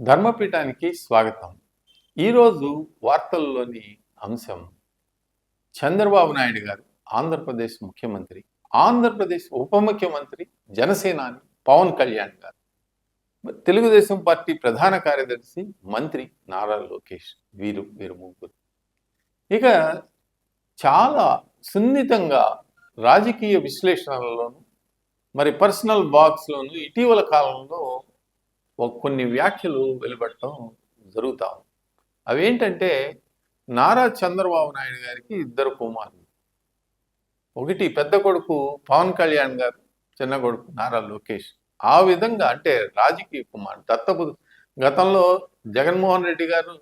ధర్మపీఠానికి స్వాగతం. ఈరోజు వార్తల్లోని అంశం చంద్రబాబు నాయుడు గారు ఆంధ్రప్రదేశ్ ముఖ్యమంత్రి, ఆంధ్రప్రదేశ్ ఉప ముఖ్యమంత్రి, జనసేనాని పవన్ కళ్యాణ్ గారు, తెలుగుదేశం పార్టీ ప్రధాన కార్యదర్శి, మంత్రి నారా లోకేష్, వీరు ముగ్గురు. ఇక చాలా సున్నితంగా రాజకీయ విశ్లేషణలలోను మరి పర్సనల్ బాక్స్లోను ఇటీవల కాలంలో కొన్ని వ్యాఖ్యలు వెలువడటం జరుగుతా ఉంది. అవేంటంటే నారా చంద్రబాబు నాయుడు గారికి ఇద్దరు కుమారులు. ఒకటి పెద్ద కొడుకు పవన్ కళ్యాణ్ గారు, చిన్న కొడుకు నారా లోకేష్. ఆ విధంగా అంటే రాజకీయ కుమారుడు దత్తపు గతంలో జగన్మోహన్ రెడ్డి గారు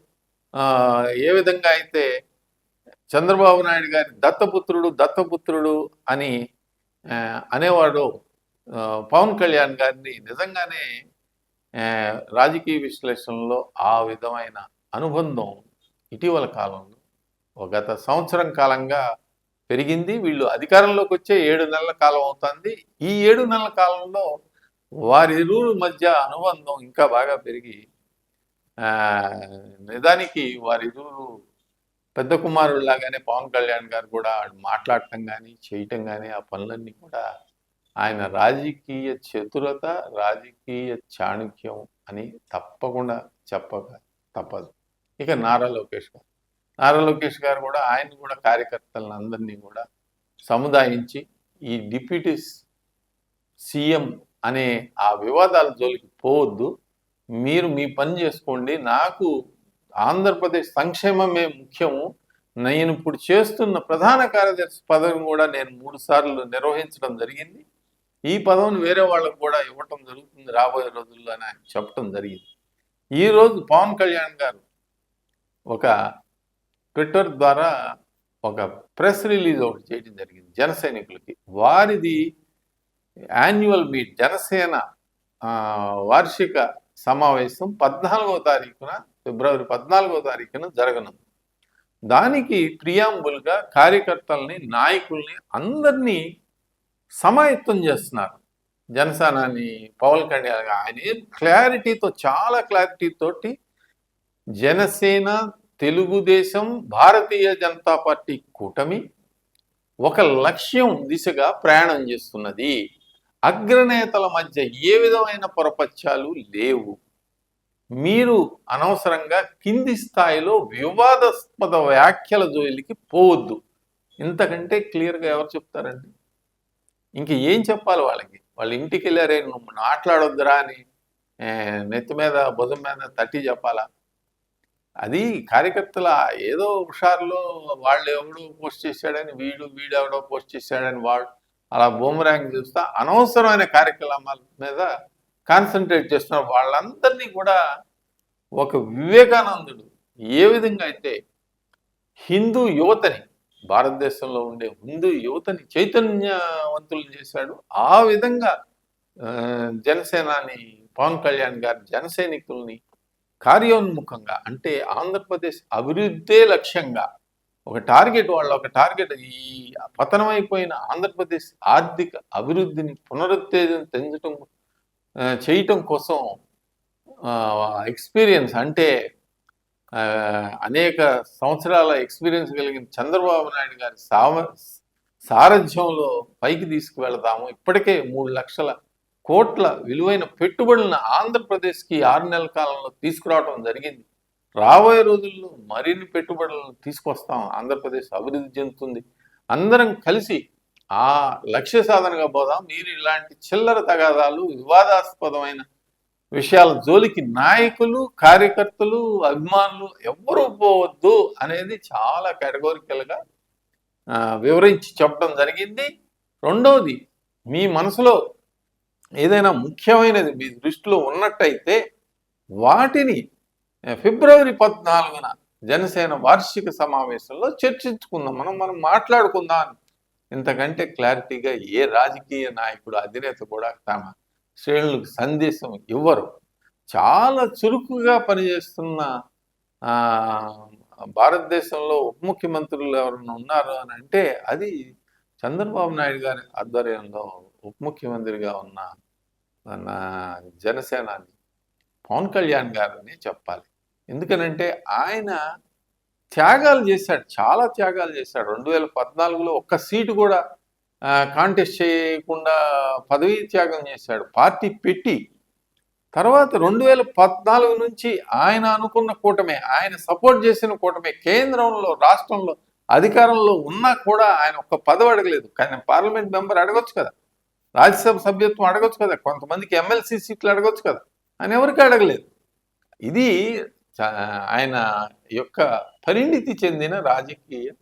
ఏ విధంగా అయితే చంద్రబాబు నాయుడు గారి దత్తపుత్రుడు అని అనేవాడు, పవన్ కళ్యాణ్ గారిని నిజంగానే రాజకీయ విశ్లేషణలో ఆ విధమైన అనుబంధం ఇటీవల కాలంలో గత సంవత్సరం కాలంగా పెరిగింది. వీళ్ళు అధికారంలోకి వచ్చే 7 నెలల కాలం అవుతుంది. ఈ 7 నెలల కాలంలో వారిరువురి మధ్య అనుబంధం ఇంకా బాగా పెరిగి నిజానికి వారిరువురు పెద్ద కుమారుడిలాగానే పవన్ కళ్యాణ్ గారు కూడా మాట్లాడటం కానీ చేయటం కానీ ఆ పనులన్నీ కూడా ఆయన రాజకీయ చతురత, రాజకీయ చాణుక్యం అని తప్పకుండా చెప్పక తప్పదు. ఇక నారా లోకేష్ గారు కూడా ఆయన కూడా కార్యకర్తలను అందరినీ కూడా సముదాయించి ఈ డిప్యూటీ సీఎం అనే ఆ వివాదాల జోలికి పోవద్దు, మీరు మీ పని చేసుకోండి, నాకు ఆంధ్రప్రదేశ్ సంక్షేమమే ముఖ్యము, నేను ఇప్పుడు చేస్తున్న ప్రధాన కార్యదర్శి పదవిని కూడా నేను 3 సార్లు నిర్వహించడం జరిగింది, ఈ పదవిని వేరే వాళ్ళకు కూడా ఇవ్వటం జరుగుతుంది రాబోయే రోజుల్లో అని ఆయన చెప్పడం జరిగింది. ఈరోజు పవన్ కళ్యాణ్ గారు ఒక ట్విట్టర్ ద్వారా ఒక ప్రెస్ రిలీజ్ ఒకటి చేయడం జరిగింది జన సైనికులకి. వారిది యాన్యువల్ మీట్, జనసేన వార్షిక సమావేశం 14వ తారీఖున, ఫిబ్రవరి 14వ తారీఖున జరగనుంది. దానికి ప్రియాంబుల్గా కార్యకర్తల్ని, నాయకుల్ని అందరినీ సమాయత్తం చేస్తున్నారు. జనసేనాని పవన్ కళ్యాణ్ ఆయన క్లారిటీతో, చాలా క్లారిటీతోటి జనసేన, తెలుగుదేశం, భారతీయ జనతా పార్టీ కూటమి ఒక లక్ష్యం దిశగా ప్రయాణం చేస్తున్నది. అగ్రనేతల మధ్య ఏ విధమైన పొరపచ్చాలు లేవు. మీరు అనవసరంగా కింది స్థాయిలో వివాదాస్పద వ్యాఖ్యల జోలికి పోవద్దు. ఇంతకంటే క్లియర్గా ఎవరు చెప్తారండి? ఇంక ఏం చెప్పాలి వాళ్ళకి? వాళ్ళ ఇంటికి వెళ్ళారే నువ్వు మాట్లాడొద్దురా అని నెత్తి మీద భుజం మీద తట్టి చెప్పాలా? అది కార్యకర్తల ఏదో హుషారులో వాళ్ళు ఎవడో పోస్ట్ చేశాడని వీడెవడో పోస్ట్ చేశాడని వాడు అలా బూమరాంగ్ చూస్తా అనవసరమైన కార్యక్రమాల మీద కాన్సన్ట్రేట్ చేస్తున్నారు. వాళ్ళందరినీ కూడా ఒక వివేకానందుడు ఏ విధంగా అయితే హిందూ యువతని, భారతదేశంలో ఉండే హిందూ యువతని చైతన్యవంతులు చేశాడు, ఆ విధంగా జనసేనాని పవన్ కళ్యాణ్ గారి జన సైనికుల్ని కార్యోన్ముఖంగా, అంటే ఆంధ్రప్రదేశ్ అభివృద్ధే లక్ష్యంగా ఒక టార్గెట్, ఈ పతనమైపోయిన ఆంధ్రప్రదేశ్ ఆర్థిక అభివృద్ధిని పునరుత్తేజం చేయటం కోసం ఎక్స్పీరియన్స్, అంటే అనేక సంవత్సరాల ఎక్స్పీరియన్స్ కలిగిన చంద్రబాబు నాయుడు గారి సారథ్యంలో పైకి తీసుకువెళతాము. ఇప్పటికే 3 లక్షల కోట్ల విలువైన పెట్టుబడులను ఆంధ్రప్రదేశ్కి 6 నెలల కాలంలో తీసుకురావడం జరిగింది. రాబోయే రోజుల్లో మరిన్ని పెట్టుబడులను తీసుకొస్తాం, ఆంధ్రప్రదేశ్ అభివృద్ధి చెందుతుంది, అందరం కలిసి ఆ లక్ష్య సాధనగా పోదాం. మీరు ఇలాంటి చిల్లర తగాదాలు, వివాదాస్పదమైన విషయాల జోలికి నాయకులు, కార్యకర్తలు, అభిమానులు ఎవ్వరూ పోవద్దు అనేది చాలా కేటగోరికల్గా వివరించి చెప్పడం జరిగింది. రెండవది, మీ మనసులో ఏదైనా ముఖ్యమైనది మీ దృష్టిలో ఉన్నట్టయితే వాటిని ఫిబ్రవరి 14న జనసేన వార్షిక సమావేశంలో చర్చించుకుందాం, మనం మాట్లాడుకుందాం. ఇంతకంటే క్లారిటీగా ఏ రాజకీయ నాయకుడు, అధినేత కూడా తమ శ్రేణులకు సందేశం ఇవ్వరు. చాలా చురుకుగా పనిచేస్తున్న భారతదేశంలో ఉప ముఖ్యమంత్రులు ఎవరైనా ఉన్నారు అని అంటే అది చంద్రబాబు నాయుడు గారి ఆధ్వర్యంలో ఉప ముఖ్యమంత్రిగా ఉన్న జనసేనాని పవన్ కళ్యాణ్ గారని చెప్పాలి. ఎందుకనంటే ఆయన త్యాగాలు చేశాడు. చాలా త్యాగాలు చేశాడు. 2014లో ఒక్క సీటు కూడా కాంటెస్ట్ చేయకుండా పదవీ త్యాగం చేశాడు. పార్టీ పెట్టి తర్వాత 2014 నుంచి ఆయన అనుకున్న కూటమే, ఆయన సపోర్ట్ చేసిన కూటమే కేంద్రంలో, రాష్ట్రంలో అధికారంలో ఉన్నా కూడా ఆయన ఒక్క పదవి అడగలేదు. కానీ పార్లమెంట్ మెంబర్ అడగొచ్చు కదా, రాజ్యసభ సభ్యత్వం అడగొచ్చు కదా, కొంతమందికి ఎమ్మెల్సీ సీట్లు అడగొచ్చు కదా, ఆయన ఎవరికి అడగలేదు. ఇది ఆయన యొక్క పరిణితి చెందిన రాజకీయం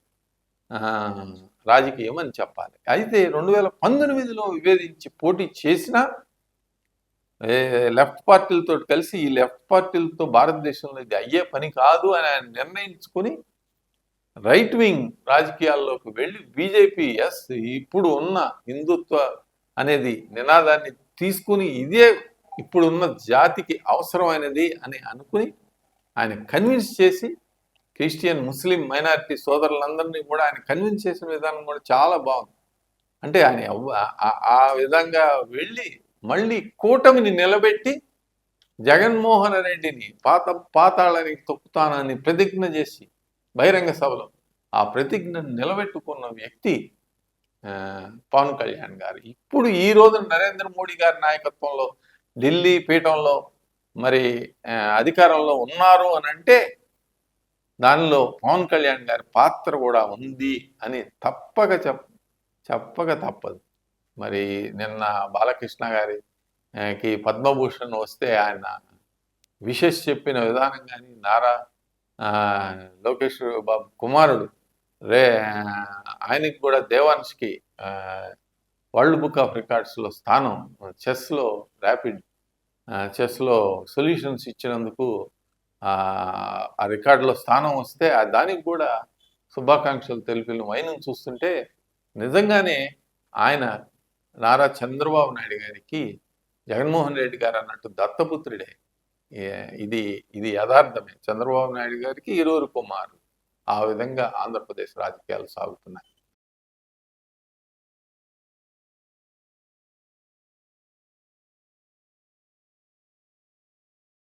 అని చెప్పాలి. అయితే 2019లో విభేదించి పోటీ చేసినా లెఫ్ట్ పార్టీలతో కలిసి ఈ లెఫ్ట్ పార్టీలతో భారతదేశంలో ఇది అయ్యే పని కాదు అని ఆయన నిర్ణయించుకుని రైట్ వింగ్ రాజకీయాల్లోకి వెళ్ళి బీజేపీ ఇప్పుడు ఉన్న హిందుత్వ అనేది నినాదాన్ని తీసుకుని ఇదే ఇప్పుడున్న జాతికి అవసరమైనది అని అనుకుని ఆయన కన్విన్స్ చేసి క్రిస్టియన్ ముస్లిం మైనారిటీ సోదరులందరినీ కూడా ఆయన కన్విన్స్ చేసిన విధానం కూడా చాలా బాగుంది. అంటే ఆయన ఆ విధంగా వెళ్ళి మళ్ళీ కూటమిని నిలబెట్టి జగన్మోహన్ రెడ్డిని పాతాళానికి తొక్కుతానని ప్రతిజ్ఞ చేసి బహిరంగ సభలో ఆ ప్రతిజ్ఞను నిలబెట్టుకున్న వ్యక్తి పవన్ కళ్యాణ్ గారు. ఇప్పుడు ఈ రోజు నరేంద్ర మోడీ గారి నాయకత్వంలో ఢిల్లీ పీఠంలో మరి అధికారంలో ఉన్నారు అని అంటే దానిలో పవన్ కళ్యాణ్ గారి పాత్ర కూడా ఉంది అని చెప్పక తప్పదు. మరి నిన్న బాలకృష్ణ గారికి పద్మభూషణ్ వస్తే ఆయన విషెస్ చెప్పిన విధానం కానీ, నారా లోకేష్ బాబు కుమారుడు ఆయనకి కూడా దేవాన్ష్కి వరల్డ్ బుక్ ఆఫ్ రికార్డ్స్లో స్థానం, ర్యాపిడ్ చెస్లో సొల్యూషన్స్ ఇచ్చినందుకు ఆ రికార్డులో స్థానం వస్తే దానికి కూడా శుభాకాంక్షలు తెలిపిన వైనం చూస్తుంటే నిజంగానే ఆయన నారా చంద్రబాబు నాయుడు గారికి జగన్మోహన్ రెడ్డి గారు అన్నట్టు దత్తపుత్రుడే. ఇది యథార్థమే. చంద్రబాబు నాయుడు గారికి ఇరువురు కుమారులు. ఆ విధంగా ఆంధ్రప్రదేశ్ రాజకీయాలు సాగుతున్నాయి.